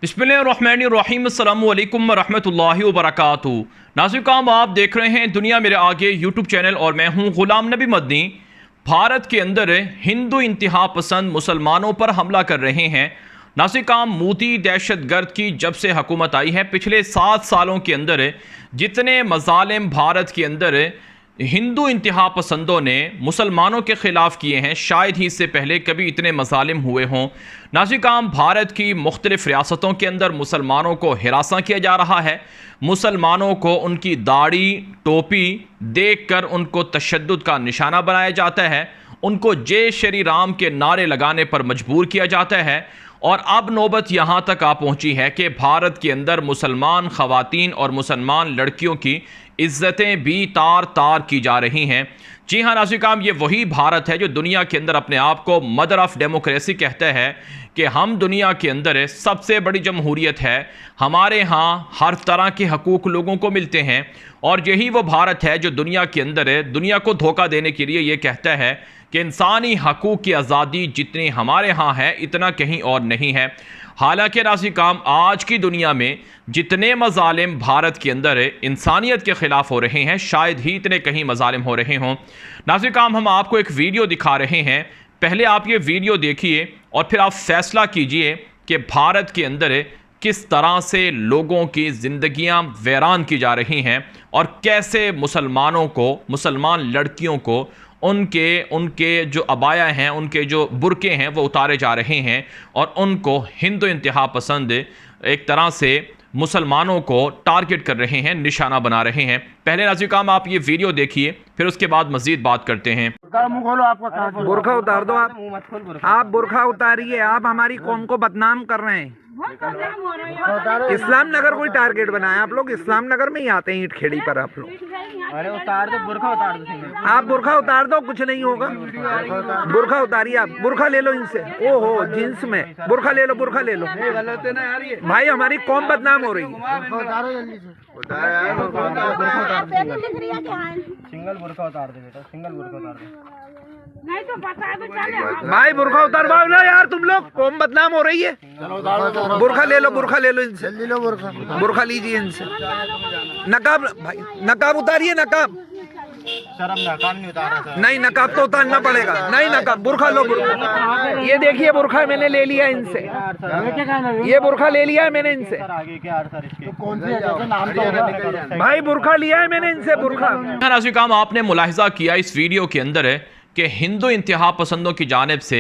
बिस्मिल्लाहिर्रहमानिर्रहीम अस्सलामु अलैकुम वरहमतुल्लाहि वबरकातुहू। नाज़रीन काम आप देख रहे हैं दुनिया मेरे आगे यूट्यूब चैनल और मैं हूं ग़ुलाम नबी मदनी। भारत के अंदर हिंदू इंतहा पसंद मुसलमानों पर हमला कर रहे हैं। नाज़रीन काम मोदी दहशतगर्द की जब से हुकूमत आई है पिछले 7 सालों के अंदर जितने मज़ालिम भारत के अंदर हिंदू इंतहा पसंदों ने मुसलमानों के ख़िलाफ़ किए हैं, शायद ही इससे पहले कभी इतने मज़ालिम हुए हों। नाज़रीन काम भारत की मुख्तलिफ़ रियासतों के अंदर मुसलमानों को हिरासा किया जा रहा है। मुसलमानों को उनकी दाढ़ी टोपी देख कर उनको तशद्दुद का निशाना बनाया जाता है, उनको जय श्री राम के नारे लगाने पर मजबूर किया जाता है। और अब नौबत यहाँ तक आ पहुँची है कि भारत के अंदर मुसलमान ख़वातीन और मुसलमान लड़कियों की इज़्ज़तें भी तार तार की जा रही हैं। जी हाँ नाज़रीन काम, ये वही भारत है जो दुनिया के अंदर अपने आप को मदर ऑफ़ डेमोक्रेसी कहता है कि हम दुनिया के अंदर सबसे बड़ी जमहूरियत है, हमारे यहाँ हर तरह के हकूक़ लोगों को मिलते हैं। और यही वो भारत है जो दुनिया के अंदर दुनिया को धोखा देने के लिए ये कहता है कि इंसानी हकूक़ की आज़ादी जितनी हमारे यहाँ है इतना कहीं और नहीं है। हालांकि नाज़रीन काम आज की दुनिया में जितने मज़ालिम भारत के अंदर इंसानियत के ख़िलाफ़ हो रहे हैं शायद ही इतने कहीं मज़ालिम हो रहे हों। नाज़रीन काम हम आपको एक वीडियो दिखा रहे हैं, पहले आप ये वीडियो देखिए और फिर आप फ़ैसला कीजिए कि भारत के अंदर किस तरह से लोगों की ज़िंदगियां वैरान की जा रही हैं और कैसे मुसलमानों को, मुसलमान लड़कियों को उनके जो अबाया हैं, उनके जो बुरके हैं वो उतारे जा रहे हैं और उनको हिंदू इंतहा पसंद एक तरह से मुसलमानों को टारगेट कर रहे हैं, निशाना बना रहे हैं। पहले नाज़रीन काम आप ये वीडियो देखिए, फिर उसके बाद मज़ीद बात करते हैं। बुरखा उतार दो आप बुरखा उतारिए। आप हमारी कौम को बदनाम कर रहे हैं। इस्लाम नगर कोई टारगेट बनाया, आप लोग इस्लाम नगर में ही आते हैं ईंट खेड़ी पर। आप लोग अरे उतार दो, बुरखा उतार दो। आप बुरखा उतार दो, कुछ नहीं होगा। बुरखा उतारिए, आप बुरखा ले लो इनसे। ओहो जींस में बुरखा ले लो, बुरखा ले लो। गलत है ना यार ये। भाई हमारी कौम बदनाम हो रही है। सिंगल बुरखा उतार दे बेटा, सिंगल बुरखा उतार दे। नहीं तो बता दो चले। भाई बुरखा उतारवाओ ना यार, तुम लोग कौम बदनाम हो रही है। बुरखा ले लो, बुरखा ले लो इनसे। बुरखा लीजिए इनसे। नकाब भाई, नकाब उतारिए, नकाब। शर्म नकाब नहीं उतारा सर। नहीं नकाब तो उतारना पड़ेगा। नहीं नकाब, बुरखा लो, बुरखा। ये देखिए बुरखा मैंने ले लिया इनसे, ये बुरखा ले लिया है मैंने इनसे। आगे क्या सर इसके कौन सी नाम तो भाई बुरखा लिया है मैंने इनसे, बुरखा। नाज़रीन काम आपने मुलाहिजा किया इस वीडियो के अंदर है कि हिंदू इंतहा पसंदों की जानिब से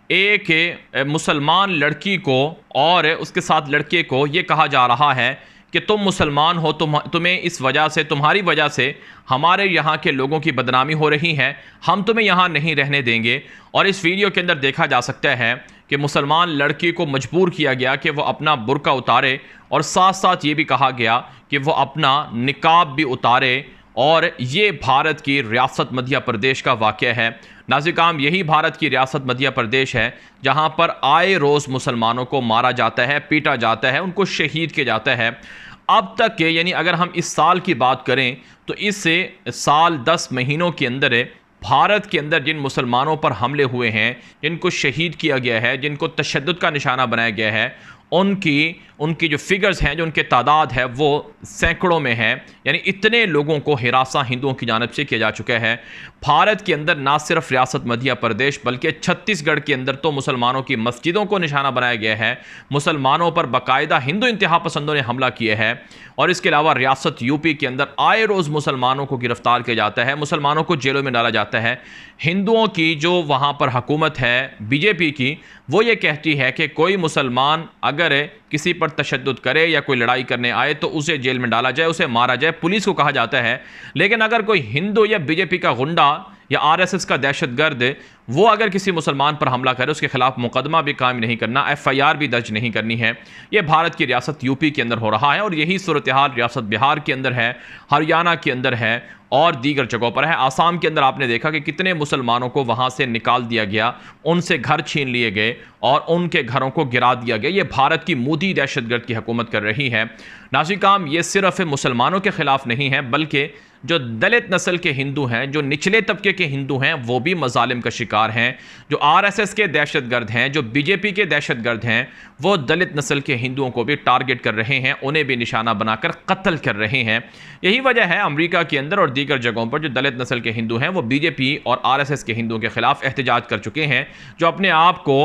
एक मुसलमान लड़की को और उसके साथ लड़के को ये कहा जा रहा है कि तुम मुसलमान हो, तुम्हें इस वजह से, तुम्हारी वजह से हमारे यहाँ के लोगों की बदनामी हो रही है, हम तुम्हें यहाँ नहीं रहने देंगे। और इस वीडियो के अंदर देखा जा सकता है कि मुसलमान लड़की को मजबूर किया गया कि वो अपना बुर्का उतारे और साथ साथ ये भी कहा गया कि वो अपना निकाब भी उतारे। और ये भारत की रियासत मध्य प्रदेश का वाक़या है। नाज़रीन काम यही भारत की रियासत मध्य प्रदेश है जहाँ पर आए रोज़ मुसलमानों को मारा जाता है, पीटा जाता है, उनको शहीद किया जाता है। अब तक के यानी अगर हम इस साल की बात करें तो इस साल 10 महीनों के अंदर भारत के अंदर जिन मुसलमानों पर हमले हुए हैं, जिनको शहीद किया गया है, जिनको तशद्दुद का निशाना बनाया गया है, उनकी जो फिगर्स हैं, जो उनके तादाद है वो सैकड़ों में है। यानी इतने लोगों को हिरासा हिंदुओं की जानिब से किया जा चुका है। भारत के अंदर ना सिर्फ रियासत मध्य प्रदेश बल्कि छत्तीसगढ़ के अंदर तो मुसलमानों की मस्जिदों को निशाना बनाया गया है, मुसलमानों पर बाकायदा हिंदू इंतहा पसंदों ने हमला किया है। और इसके अलावा रियासत यूपी के अंदर आए रोज़ मुसलमानों को गिरफ्तार किया जाता है, मुसलमानों को जेलों में डाला जाता है। हिंदुओं की जो वहाँ पर हुकूमत है बीजेपी की, वो ये कहती है कि कोई मुसलमान अगर किसी पर तशद्दुद करे या कोई लड़ाई करने आए तो उसे जेल में डाला जाए, उसे मारा जाए, पुलिस को कहा जाता है। लेकिन अगर कोई हिंदू या बीजेपी का गुंडा या आरएसएस का दहशतगर्द वो अगर किसी मुसलमान पर हमला करे उसके खिलाफ मुकदमा भी कायम नहीं करना, एफआईआर भी दर्ज नहीं करनी है। ये भारत की रियासत यूपी के अंदर हो रहा है और यही सूरत हाल रियासत बिहार के अंदर है, हरियाणा के अंदर है और दीगर जगहों पर है। आसाम के अंदर आपने देखा कि कितने मुसलमानों को वहाँ से निकाल दिया गया, उनसे घर छीन लिए गए और उनके घरों को गिरा दिया गया। ये भारत की मोदी दहशतगर्द की हुकूमत कर रही है। नाज़रीन काम ये सिर्फ मुसलमानों के ख़िलाफ़ नहीं है बल्कि जो दलित नस्ल के हिंदू हैं, जो निचले तबके के हिंदू हैं, वो भी मजालिम का शिकार शिकार हैं। जो आरएसएस के दहशतगर्द हैं, जो बीजेपी के दहशतगर्द हैं, वो दलित नस्ल के हिंदुओं को भी टारगेट कर रहे हैं, उन्हें भी निशाना बनाकर कत्ल कर रहे हैं। यही वजह है अमेरिका के अंदर और दीगर जगहों पर जो दलित नस्ल के हिंदू हैं वो बीजेपी और आरएसएस के हिंदुओं के खिलाफ एहतजाज कर चुके हैं, जो अपने आप को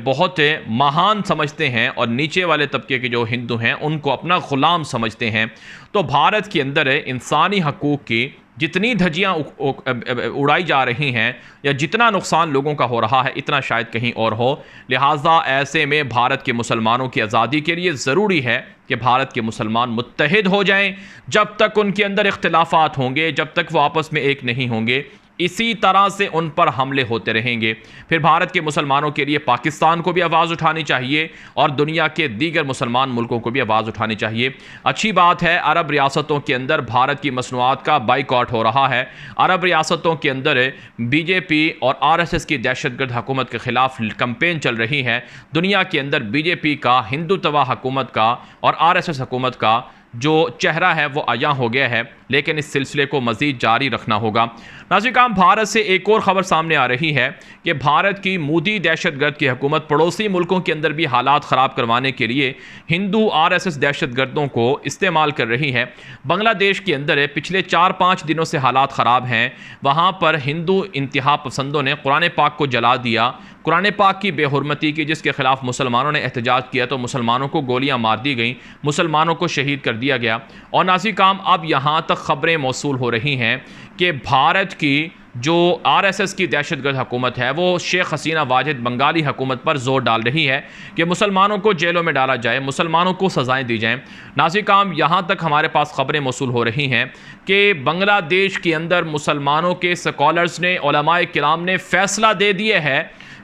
बहुत महान समझते हैं और नीचे वाले तबके के जो हिंदू हैं उनको अपना गुलाम समझते हैं। तो भारत के अंदर इंसानी हकूक़ की जितनी धज्जियाँ उड़ाई जा रही हैं या जितना नुकसान लोगों का हो रहा है, इतना शायद कहीं और हो। लिहाजा ऐसे में भारत के मुसलमानों की आज़ादी के लिए ज़रूरी है कि भारत के मुसलमान मुत्तहिद हो जाएं। जब तक उनके अंदर इख्तिलाफ़ात होंगे, जब तक वो आपस में एक नहीं होंगे, इसी तरह से उन पर हमले होते रहेंगे। फिर भारत के मुसलमानों के लिए पाकिस्तान को भी आवाज़ उठानी चाहिए और दुनिया के दीगर मुसलमान मुल्कों को भी आवाज़ उठानी चाहिए। अच्छी बात है, अरब रियासतों के अंदर भारत की मसनूआत का बाइकआउट हो रहा है। अरब रियासतों के अंदर बीजेपी और आरएसएस की दहशतगर्द हुकूमत के ख़िलाफ़ कैंपेन चल रही है। दुनिया के अंदर बीजेपी का, हिंदुत्वा हुकूमत का और आरएसएस हुकूमत का जो चेहरा है वो आया हो गया है, लेकिन इस सिलसिले को मज़ीद जारी रखना होगा। नाज़रीन, भारत से एक और ख़बर सामने आ रही है कि भारत की मोदी दहशतगर्द की हुकूमत पड़ोसी मुल्कों के अंदर भी हालात ख़राब करवाने के लिए हिंदू आरएसएस दहशतगर्दों को इस्तेमाल कर रही है। बांग्लादेश के अंदर पिछले 4-5 दिनों से हालात ख़राब हैं। वहाँ पर हिंदू इंतहा पसंदों ने कुरान पाक को जला दिया, कुरान पाक की बेहुरमती की, जिसके ख़िलाफ़ मुसलमानों ने एहतजाज किया तो मुसलमानों को गोलियाँ मार दी गई, मुसलमानों को शहीद कर दिया गया। और नाज़रीन, अब यहाँ तक ख़बरें मौसूल हो रही हैं कि भारत की जो आरएसएस की दहशतगर्द हुकूमत है वो शेख हसीना वाजिद बंगाली हुकूमत पर जोर डाल रही है कि मुसलमानों को जेलों में डाला जाए, मुसलमानों को सज़ाएं दी जाएं। नाज़रीन, यहाँ तक हमारे पास ख़बरें मौसूल हो रही हैं कि बांग्लादेश के अंदर मुसलमानों के स्कॉलर्स ने, उलमाए किराम ने फ़ैसला दे दिया है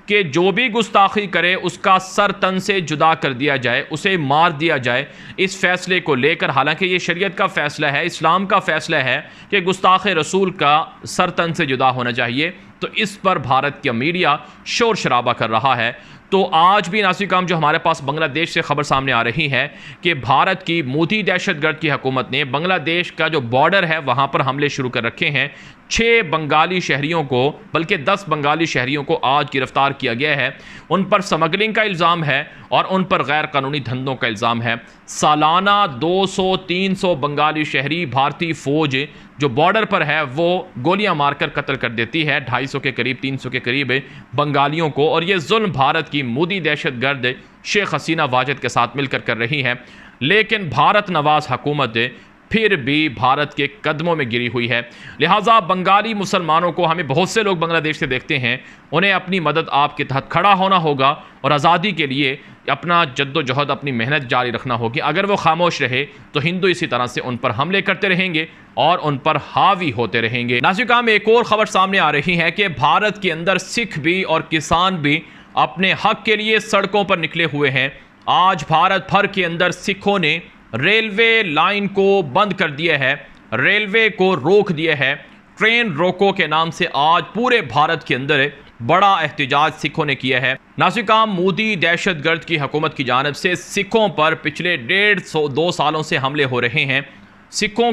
कि जो भी गुस्ताखी करे उसका सर तन से जुदा कर दिया जाए, उसे मार दिया जाए। इस फैसले को लेकर, हालांकि ये शरीयत का फ़ैसला है, इस्लाम का फ़ैसला है कि गुस्ताख रसूल का सर तन से जुदा होना चाहिए, तो इस पर भारत का मीडिया शोर शराबा कर रहा है। तो आज भी नाज़रीन, जो हमारे पास बांग्लादेश से ख़बर सामने आ रही है कि भारत की मोदी दहशतगर्द की हुकूमत ने बांग्लादेश का जो बॉर्डर है वहाँ पर हमले शुरू कर रखे हैं। 6 बंगाली शहरियों को, बल्कि 10 बंगाली शहरियों को आज गिरफ्तार किया गया है। उन पर स्मगलिंग का इल्ज़ाम है और उन पर गैर कानूनी धंधों का इल्ज़ाम है। सालाना 200-300 बंगाली शहरी भारतीय फ़ौज जो बॉर्डर पर है वो गोलियां मारकर कत्ल कर देती है, 250 के करीब, 300 के करीब बंगालियों को। और ये जुल्म भारत की मोदी दहशतगर्द शेख हसीना वाजिद के साथ मिलकर कर रही है। लेकिन भारत नवाज हुकूमत फिर भी भारत के कदमों में गिरी हुई है। लिहाजा बंगाली मुसलमानों को, हमें बहुत से लोग बांग्लादेश से देखते हैं, उन्हें अपनी मदद आपके तहत खड़ा होना होगा और आज़ादी के लिए अपना जद्दोजहद, अपनी मेहनत जारी रखना होगी। अगर वो खामोश रहे तो हिंदू इसी तरह से उन पर हमले करते रहेंगे और उन पर हावी होते रहेंगे। नाज़रीन, में एक और ख़बर सामने आ रही है कि भारत के अंदर सिख भी और किसान भी अपने हक के लिए सड़कों पर निकले हुए हैं। आज भारत भर के अंदर सिखों ने रेलवे लाइन को बंद कर दिया है, रेलवे को रोक दिया है। ट्रेन रोको के नाम से आज पूरे भारत के अंदर बड़ा एहतजाज सिखों ने किया है। नाज़रीन, मोदी दहशतगर्द की हुकूमत की जानिब से सिखों पर पिछले 1.5-2 सालों से हमले हो रहे हैं। सिखों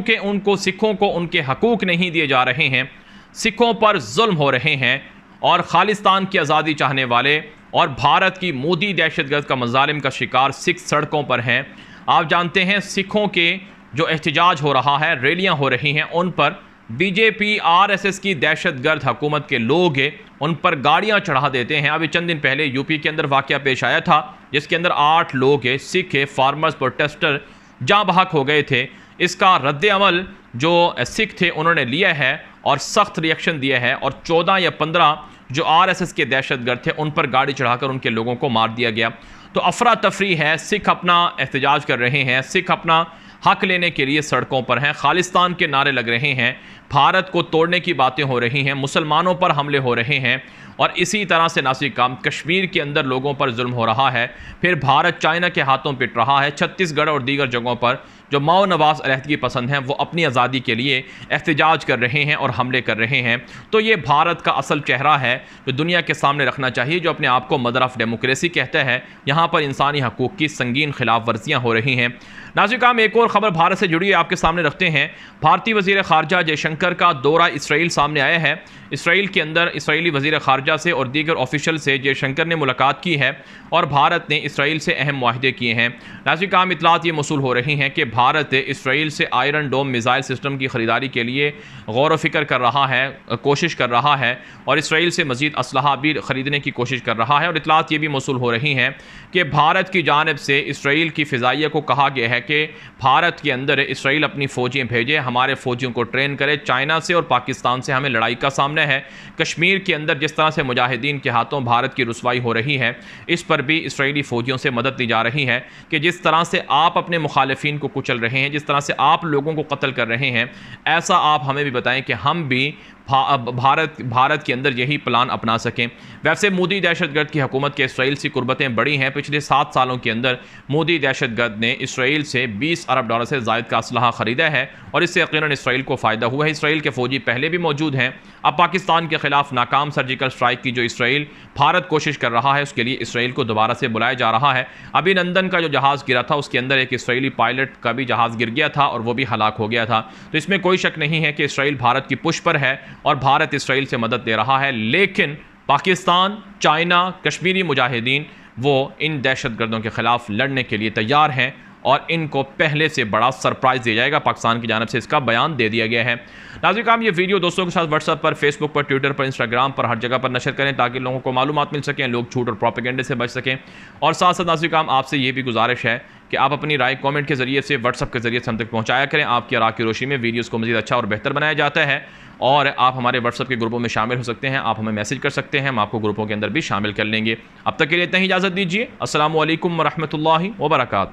को उनके हकूक़ नहीं दिए जा रहे हैं, सिखों पर जुल्म हो रहे हैं और खालिस्तान की आज़ादी चाहने वाले और भारत की मोदी दहशतगर्द का मज़ालिम का शिकार सिख सड़कों पर हैं। आप जानते हैं सिखों के जो एहतजाज हो रहा है, रैलियां हो रही हैं, उन पर बीजेपी आरएसएस की दहशतगर्द हुकूमत के लोग उन पर गाड़ियां चढ़ा देते हैं। अभी चंद दिन पहले यूपी के अंदर वाक़या पेश आया था जिसके अंदर 8 लोग सिख फार्मर्स प्रोटेस्टर जाँ बहक हो गए थे। इसका रद्द अमल जो सिख थे उन्होंने लिया है और सख्त रिएक्शन दिया है और 14 या 15 जो आरएसएस के दहशतगर्द थे उन पर गाड़ी चढ़ाकर उनके लोगों को मार दिया गया। तो अफरा तफरी है, सिख अपना एहतजाज कर रहे हैं, सिख अपना हक लेने के लिए सड़कों पर हैं, खालिस्तान के नारे लग रहे हैं, भारत को तोड़ने की बातें हो रही हैं, मुसलमानों पर हमले हो रहे हैं और इसी तरह से नाज़रीन कश्मीर के अंदर लोगों पर जुल्म हो रहा है। फिर भारत चाइना के हाथों पिट रहा है। छत्तीसगढ़ और दीगर जगहों पर जो माओ नवाज अलहदगी पसंद हैं वो अपनी आज़ादी के लिए एहतजाज कर रहे हैं और हमले कर रहे हैं। तो ये भारत का असल चेहरा है जो दुनिया के सामने रखना चाहिए, जो अपने आप को मदर ऑफ डेमोक्रेसी कहता है। यहाँ पर इंसानी हकूक़ की संगीन खिलाफ वर्जियाँ हो रही हैं। नाज़रीन, एक और ख़बर भारत से जुड़ी आपके सामने रखते हैं। भारतीय वज़ीर ख़ारजा जयशंकर का दौरा इसराइल सामने आया है। इसराइल के अंदर इसराइली वज़ीर ख़ारजा से और दीगर ऑफिशियल से जयशंकर ने मुलाकात की है और भारत ने इसराइल से अहम मुआहदे किए हैं। नाज़रीन, इतलात ये मौसूल हो रही हैं कि भारत इसराइल से आयरन डोम मिज़ाइल सिस्टम की ख़रीदारी के लिए गौर व फ़िक्र कर रहा है, कोशिश कर रहा है और इसराइल से मज़ीद असलहा भी ख़रीदने की कोशिश कर रहा है। और इतलात ये भी मौसूल हो रही हैं कि भारत की जानिब से इसराइल की फ़िज़ाइया को कहा गया है कि भारत के अंदर इसराइल अपनी फ़ौजें भेजे, हमारे फ़ौजियों को ट्रेन करे। चाइना से और पाकिस्तान से हमें लड़ाई का सामना है। कश्मीर के अंदर जिस तरह से मुजाहिदीन के हाथों भारत की रुसवाई हो रही है, इस पर भी इसराइली फ़ौजियों से मदद ली जा रही है कि जिस तरह से आप अपने मुखालिफिन को कुचल रहे हैं, जिस तरह से आप लोगों को कत्ल कर रहे हैं, ऐसा आप हमें भी बताएं कि हम भी भारत के अंदर यही प्लान अपना सकें। वैसे मोदी दहशतगर्द की हुकूमत के इसराइल से कुर्बतें बढ़ी हैं। पिछले 7 सालों के अंदर मोदी दहशतगर्द ने इसराइल से $20 अरब से ज़ायद का असलहा ख़रीदा है और इससे यकीनन इसराइल को फ़ायदा हुआ है। इसराइल के फ़ौजी पहले भी मौजूद हैं। अब पाकिस्तान के ख़िलाफ़ नाकाम सर्जिकल स्ट्राइक की जो इसराइल भारत कोशिश कर रहा है, उसके लिए इसराइल को दोबारा से बुलाया जा रहा है। अभिनंदन का जो जहाज़ गिरा था उसके अंदर एक इसराइली पायलट का भी जहाज़ गिर गया था और वो भी हलाक हो गया था। तो इसमें कोई शक नहीं है कि इसराइल भारत की पुश पर है और भारत इसराइल से मदद दे रहा है। लेकिन पाकिस्तान, चाइना, कश्मीरी मुजाहिदीन वो इन दहशतगर्दों के ख़िलाफ़ लड़ने के लिए तैयार हैं और इनको पहले से बड़ा सरप्राइज़ दिया जाएगा। पाकिस्तान की जानिब से इसका बयान दे दिया गया है। नाज़रीन, ये वीडियो दोस्तों के साथ व्हाट्सएप पर, फेसबुक पर, ट्विटर पर, इंस्टाग्राम पर, हर जगह पर नशर करें ताकि लोगों को मालूमात मिल सकें, लोग झूठ और प्रोपेगेंडे से बच सकें। और साथ साथ नाज़रीन, आपसे ये भी गुजारिश है कि आप अपनी राय कमेंट के ज़रिए से, व्हाट्सएप के ज़रिए से हम तक पहुँचाया करें। आपकी राय की रोशनी में वीडियोज़ को मज़ीद अच्छा और बेहतर बनाया जाता है और आप हमारे व्हाट्सएप के ग्रुपों में शामिल हो सकते हैं। आप हमें मैसेज कर सकते हैं, हम आपको ग्रुपों के अंदर भी शामिल कर लेंगे। अब तक के लिए इतना ही इजाज़त दीजिए। अस्सलामु अलैकुम व रहमतुल्लाहि व बरकातुहू।